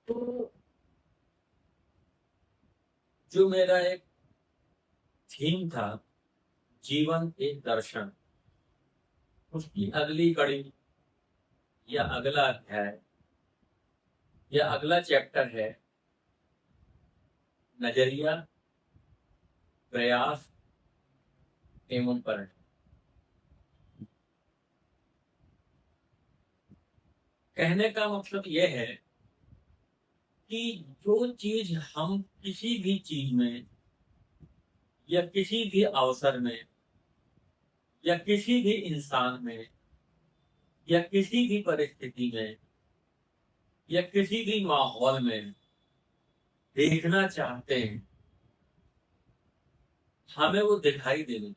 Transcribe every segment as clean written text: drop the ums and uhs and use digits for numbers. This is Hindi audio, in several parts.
तो जो मेरा एक थीम था, जीवन एक दर्शन, उसकी अगली कड़ी या अगला अध्याय या अगला चैप्टर है नजरिया, प्रयास एवं परिणाम। कहने का मतलब यह है कि जो चीज हम किसी भी चीज में या किसी भी अवसर में या किसी भी इंसान में या किसी भी परिस्थिति में या किसी भी माहौल में देखना चाहते हैं, हमें वो दिखाई देनी।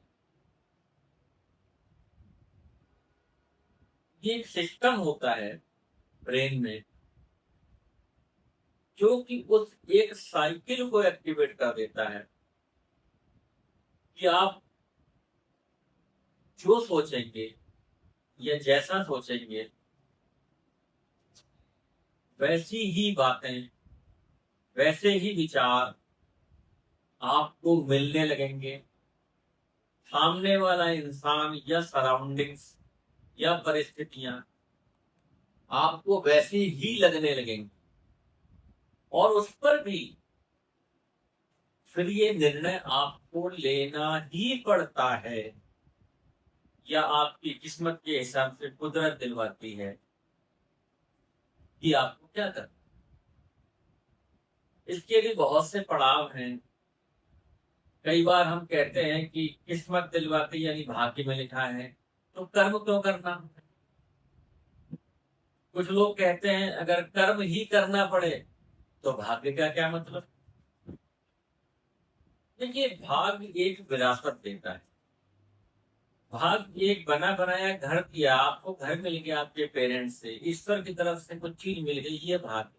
ये एक सिस्टम होता है ब्रेन में, जो कि उस एक साइकिल को एक्टिवेट कर देता है कि आप जो सोचेंगे या जैसा सोचेंगे वैसी ही बातें, वैसे ही विचार आपको मिलने लगेंगे। सामने वाला इंसान या सराउंडिंग्स या परिस्थितियां आपको वैसी ही लगने लगेंगी, और उस पर भी फिर ये निर्णय आपको लेना ही पड़ता है, या आपकी किस्मत के हिसाब से कुदरत दिलवाती है कि आपको क्या करना। इसके भी बहुत से पड़ाव हैं। कई बार हम कहते हैं कि किस्मत दिलवाती यानी भाग्य में लिखा है, तो कर्म क्यों करना। कुछ लोग कहते हैं अगर कर्म ही करना पड़े तो भाग्य का क्या मतलब। देखिए, भाग्य एक विरासत देता है। भाग्य एक बना बनाया घर दिया आपको, घर मिल गया आपके पेरेंट्स से, ईश्वर की तरफ से कुछ चीज मिल गई, ये भाग्य।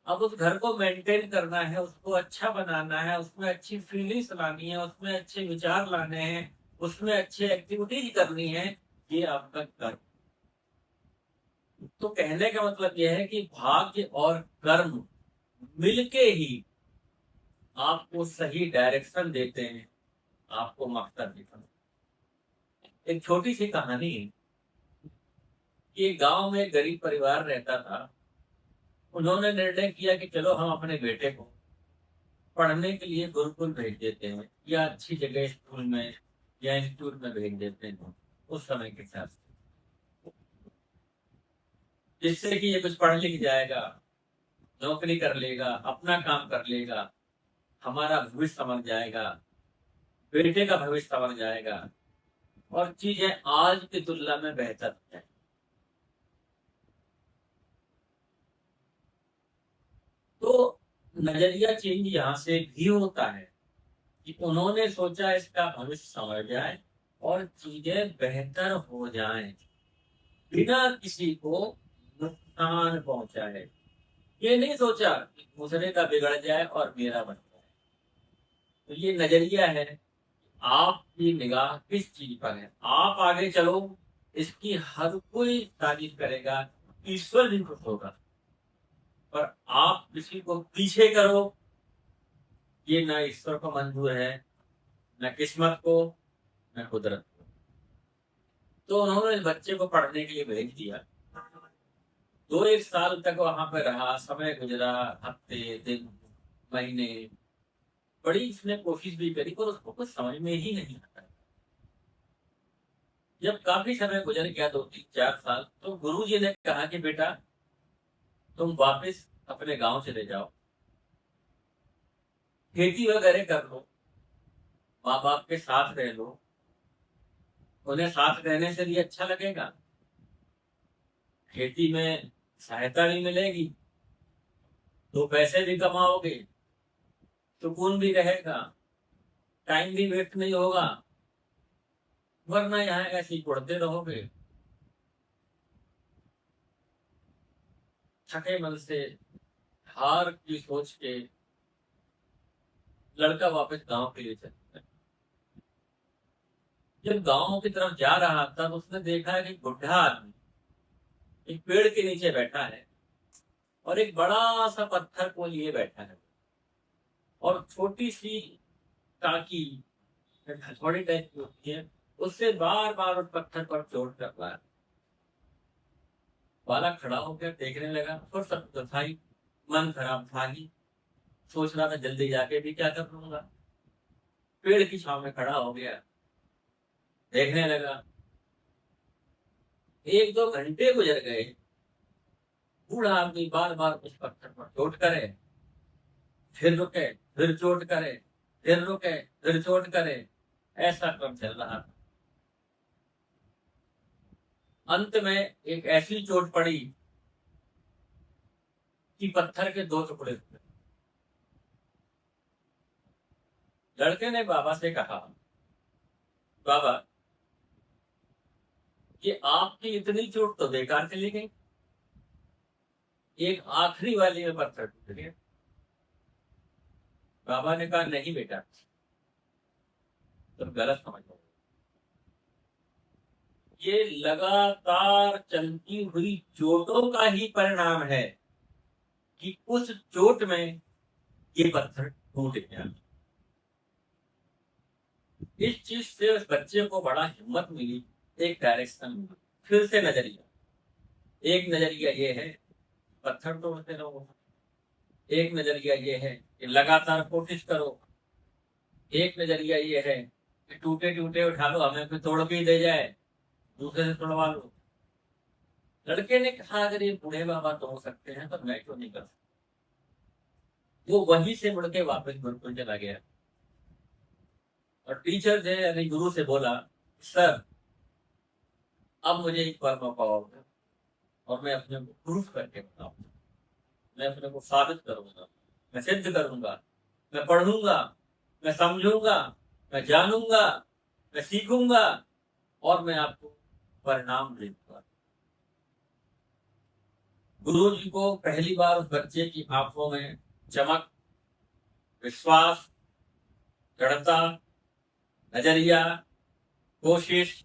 अब उस घर को मेंटेन करना है, उसको अच्छा बनाना है, उसमें अच्छी फीलिंग्स लानी है, उसमें अच्छे विचार लाने हैं, उसमें अच्छे एक्टिविटीज करनी है, ये आपका कर्म। तो कहने का मतलब यह है कि भाग्य और कर्म मिलके ही आपको सही डायरेक्शन देते हैं, आपको मकसद दिखाते हैं। एक छोटी सी कहानी है कि एक गांव में एक गरीब परिवार रहता था। उन्होंने निर्णय किया कि चलो हम अपने बेटे को पढ़ने के लिए गुरुकुल भेज देते हैं, या अच्छी जगह स्कूल में या इंस्टीट्यूट में भेज देते हैं उस समय के हिसाब से, जिससे कि ये कुछ पढ़ लिख जाएगा, नौकरी कर लेगा, अपना काम कर लेगा, हमारा भविष्य समझ जाएगा, बेटे का भविष्य समझ जाएगा, और चीजें आज की तुलना में बेहतर है। तो नजरिया चेंज यहाँ से भी होता है कि उन्होंने सोचा इसका भविष्य समझ जाए और चीजें बेहतर हो जाएं, बिना किसी को नुकसान पहुंचाए। ये नहीं सोचा कि दूसरे का बिगड़ जाए और मेरा बन जाए। तो ये नजरिया है, आपकी निगाह किस चीज पर है। आप आगे चलो, इसकी हर कोई तारीफ करेगा, ईश्वर भी खुश होगा। पर आप किसी को पीछे करो, ये ना ईश्वर को मंजूर है, न किस्मत को, न कुदरत को। तो उन्होंने बच्चे को पढ़ने के लिए भेज दिया। दो एक साल तक वहां पर रहा, समय गुजरा, हफ्ते दिन महीने, बड़ी उसने कोशिश भी करी पर उसको कुछ समझ में ही नहीं आता। जब काफी समय गुजर गया, 2 3 4 साल, तो गुरु जी ने कहा कि बेटा तुम वापस अपने गांव चले जाओ, खेती वगैरह कर लो, माँ बाप के साथ रह लो। उन्हें साथ रहने से भी अच्छा लगेगा, खेती में सहायता भी मिलेगी, दो पैसे भी कमाओगे, सुकून भी रहेगा, टाइम भी वेस्ट नहीं होगा। वरना यहाँ ऐसे ही पढ़ते रहोगे, थके मन से, हार की सोच के लड़का वापस गांव के लिए चलता है। जब गांव की तरफ जा रहा था तो उसने देखा कि बुढ़ा आदमी एक पेड़ के नीचे बैठा है और एक बड़ा सा पत्थर को लिए बैठा है और छोटी सी टाकी हथौड़ी टाइप की होती है, उससे बार बार उस पत्थर पर चोट कर रहा है। बालक खड़ा होकर देखने लगा, फुर्सत तो था ही, मन खराब था ही, सोच रहा था जल्दी जाके भी क्या कर लूंगा। पेड़ की छांव में खड़ा हो गया, देखने लगा। एक दो घंटे गुजर गए, बूढ़ा आदमी बार बार उस पत्थर पर चोट करे, फिर रुके, फिर चोट करे, फिर रुके, फिर चोट करे, ऐसा क्रम चल रहा था। अंत में एक ऐसी चोट पड़ी कि पत्थर के दो टुकड़े हुए। लड़के ने बाबा से कहा, बाबा ये आपकी इतनी चोट तो बेकार चली गई, एक आखिरी वाली में पत्थर टूट गया। बाबा ने कहा, नहीं बेटा, तुम गलत समझ लो, ये लगातार चलती हुई चोटों का ही परिणाम है कि उस चोट में ये पत्थर टूट गया। इस चीज से उस बच्चे को बड़ा हिम्मत मिली, एक डायरेक्शन मिली, फिर से नजरिया। एक नजरिया ये है पत्थर तोड़ते रहो, एक नजरिया ये है कि लगातार कोशिश करो, एक नजरिया ये है कि टूटे टूटे उठा लो, हमें कोई तोड़ भी दे जाए दूसरे से तोड़वा लो। लड़के ने कहा, अगर ये बूढ़े बाबा तोड़ सकते हैं तो मैं क्यों नहीं कर सकता। वो वहीं से मुड़ के वापस गुरुकुल चला गया और टीचर से यानी गुरु से बोला, सर अब मुझे एक बार मौका होगा और मैं अपने को प्रूफ करके बताऊंगा, मैं अपने को साबित करूंगा, मैं सिद्ध करूंगा, मैं पढ़ूंगा, मैं समझूंगा, मैं जानूंगा, मैं सीखूंगा और मैं आपको परिणाम दूंगा। गुरु जी को पहली बार उस बच्चे की आंखों में चमक, विश्वास, दृढ़ता, नजरिया, कोशिश,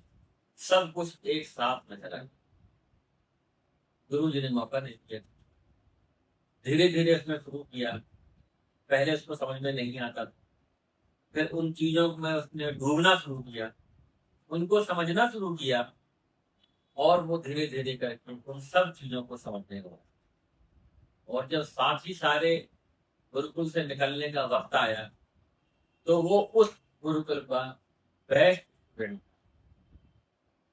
सब कुछ एक साथ नजर आया। गुरु जी ने मौका नहीं दिया, धीरे धीरे उसने शुरू किया। पहले उसको समझ में नहीं आता था, फिर उन चीजों में उसने ढूंढना शुरू किया, उनको समझना शुरू किया और वो धीरे धीरे करके उन सब चीजों को समझने लगा। और जब साथ ही सारे गुरुकुल से निकलने का वक्त आया तो वो उस गुरुकुल का बेस्ट स्टूडेंट।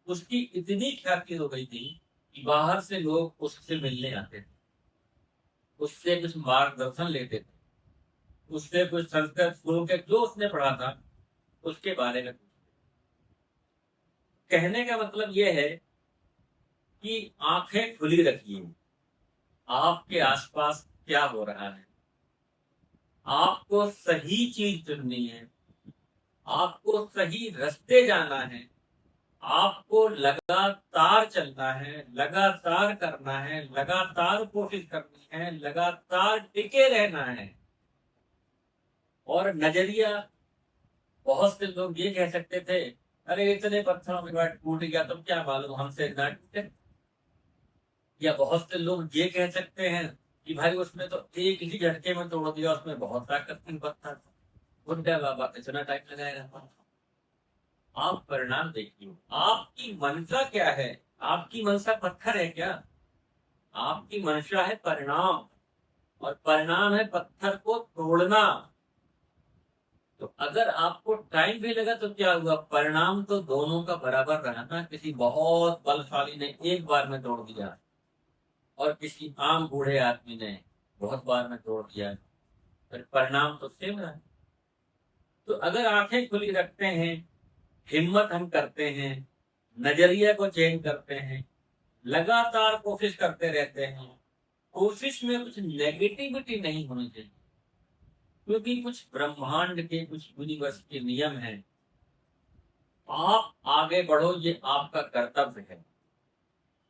उसकी इतनी ख्याति हो गई थी कि बाहर से लोग उससे मिलने आते थे, उससे कुछ मार्गदर्शन लेते थे, उससे कुछ संस्कृत स्कूल के जो उसने पढ़ा था उसके बारे में। कहने का मतलब यह है कि आंखें खुली रखिए, आपके आसपास क्या हो रहा है, आपको सही चीज चुननी है, आपको सही रास्ते जाना है, आपको लगातार चलना है, लगातार करना है, लगातार कोशिश करनी है, लगातार टिके रहना है। और नजरिया, बहुत से लोग ये कह सकते थे, अरे इतने पत्थरों के बाद टूट गया तो क्या मालूम हमसे ना टूटे। या बहुत से लोग ये कह सकते हैं कि भाई उसने तो एक ही झटके में तोड़ दिया, उसमें बहुत ताकत थी पत्थर, बुड्ढा बाबा इतना टाइम लगाएगा। आप परिणाम देखिए, आपकी मंशा क्या है। आपकी मंशा पत्थर है क्या? आपकी मंशा है परिणाम, और परिणाम है पत्थर को तोड़ना। तो अगर आपको टाइम भी लगा तो क्या हुआ, परिणाम तो दोनों का बराबर रहा ना। किसी बहुत बलशाली ने एक बार में तोड़ दिया और किसी आम बूढ़े आदमी ने बहुत बार में तोड़ दिया, पर परिणाम तो सेम रहा। तो अगर आंखें खुली रखते हैं, हिम्मत हम करते हैं, नजरिया को चेंज करते हैं, लगातार कोशिश करते रहते हैं, कोशिश में कुछ नेगेटिविटी नहीं होनी चाहिए, क्योंकि कुछ ब्रह्मांड के, कुछ यूनिवर्स के नियम हैं। आप आगे बढ़ो, ये आपका कर्तव्य है,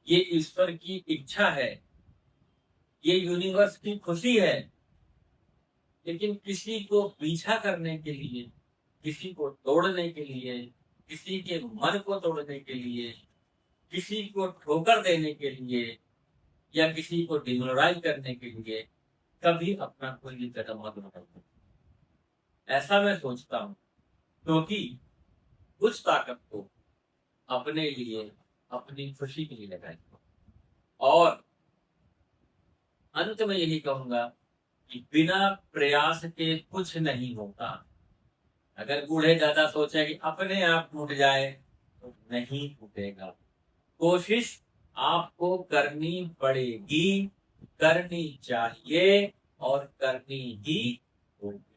ये ईश्वर की इच्छा है, ये यूनिवर्स की खुशी है। लेकिन किसी को पीछा करने के लिए, किसी को तोड़ने के लिए, किसी के मन को तोड़ने के लिए, किसी को ठोकर देने के लिए या किसी को डिमोरलाइज करने के लिए कभी अपना कोई भी कदम मत उठाओ। ऐसा मैं सोचता हूँ, क्योंकि उस ताकत को अपने लिए, अपनी खुशी के लिए लगाएं। और अंत में यही कहूंगा कि बिना प्रयास के कुछ नहीं होता। अगर बूढ़े ज्यादा सोचे कि अपने आप टूट जाए, तो नहीं टूटेगा। कोशिश आपको करनी पड़ेगी, करनी चाहिए और करनी ही होगी।